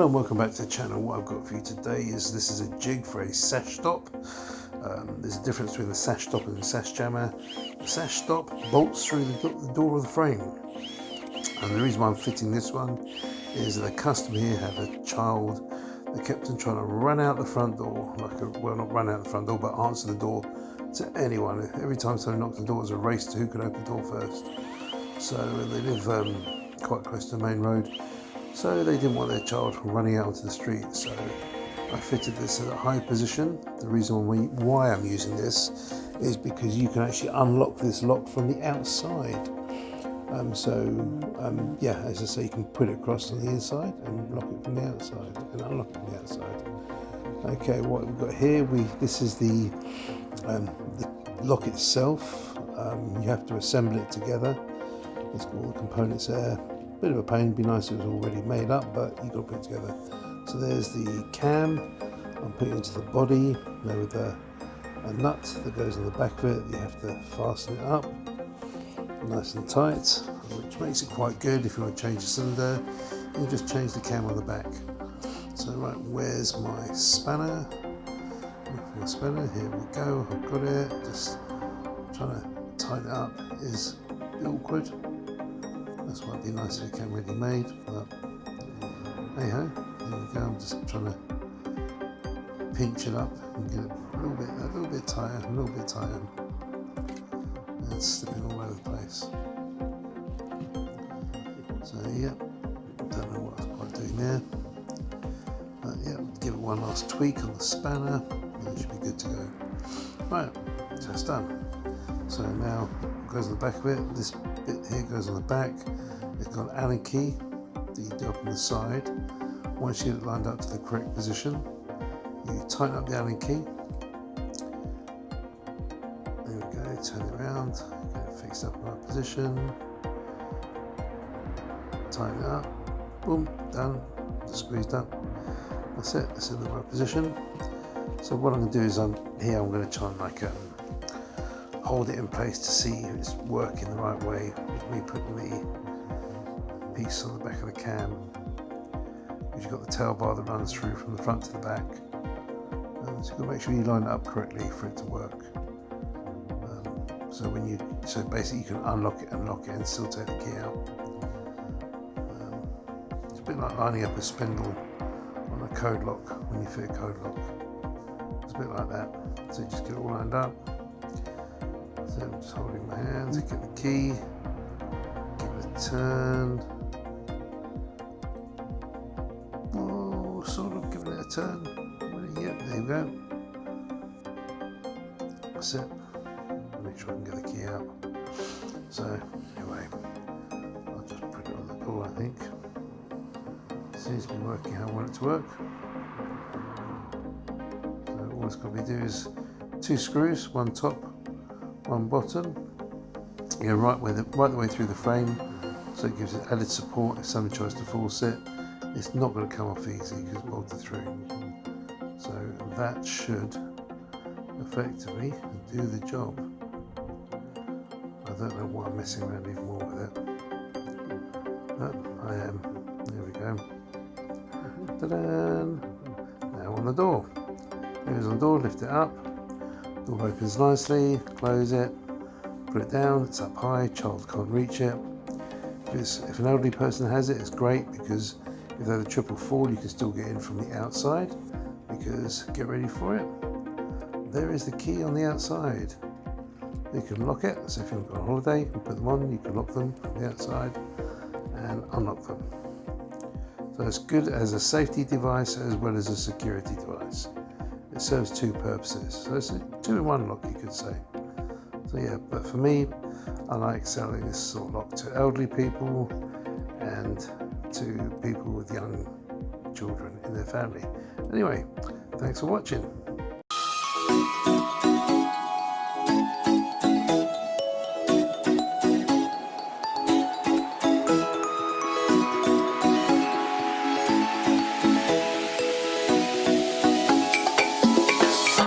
and welcome back to the channel. What I've got for you today is this is a jig for a Sashstop. There's a difference between the Sashstop and the sash jammer. The Sashstop bolts through the door of the frame, and the reason why I'm fitting this one is that a customer here had a child that kept on trying to run out the front door, well, not run out the front door, but answer the door to anyone. Every time someone knocked on the door, it was a race to who could open the door first. So they live quite close to the main road, so they didn't want their child running out onto the street. So I fitted this at a high position. The reason why I'm using this is because you can actually unlock this lock from the outside. Yeah, as I say, you can put it across on the inside and lock it from the outside and unlock it from the outside. Okay, what we've got here, this is the lock itself. You have to assemble it together. It's got all the components there. Bit of a pain, be nice if it was already made up, but you've got to put it together. So there's the cam. I'm putting it into the body. There with a nut that goes on the back of it. You have to fasten it up nice and tight, which makes it quite good. If you want to change the cylinder, you just change the cam on the back. So right, where's my spanner? My spanner, here we go. I've got it. Just trying to tighten it up is a bit awkward. This might be nice if it came ready made, but hey ho, there we go. I'm just trying to pinch it up and get it a little bit tighter, and it's slipping all over the place. So yeah, don't know what I was quite doing there, but yeah, give it one last tweak on the spanner, and it should be good to go. Right, so it's done. So now it goes on the back of it. This bit here goes on the back. It's got an Allen key that you do up on the side. Once you get it lined up to the correct position, you tighten up the Allen key. There we go, turn it around, get it fixed up in the right position. Tighten it up, boom, done, just squeezed up. That's it, it's in the right position. So what I'm going to do is I'm going to try and hold it in place to see if it's working the right way with me putting the piece on the back of the cam, because you've got the tail bar that runs through from the front to the back, so you've got to make sure you line it up correctly for it to work. So basically you can unlock it and lock it and still take the key out. It's a bit like lining up a spindle on a code lock when you fit a code lock. It's a bit like that. So you just get it all lined up. So I'm just holding my hands, get the key, give it a turn. Oh, sort of giving it a turn. Yep, there you go. That's it. Make sure I can get the key out. So anyway, I'll just put it on the door, I think. Seems to be working how I want it to work. So all it's got to do is 2 screws, one top, one bottom. You go right the way through the frame, so it gives it added support if someone tries to force it. It's not going to come off easy because it's bolted through. So that should effectively do the job. I don't know why I'm messing around even more with it, but I am. There we go. Ta-da! Now on the door. Here's on the door, lift it up. Door opens nicely, close it, put it down, it's up high, child can't reach it. If an elderly person has it, it's great, because if they have a triple fall, you can still get in from the outside, because get ready for it. There is the key on the outside. You can lock it, so if you've got a holiday, you can put them on, you can lock them from the outside and unlock them. So it's good as a safety device as well as a security device. It serves 2 purposes. So it's a 2-in-1 lock, you could say. So yeah, but for me, I like selling this sort of lock to elderly people and to people with young children in their family. Anyway, thanks for watching.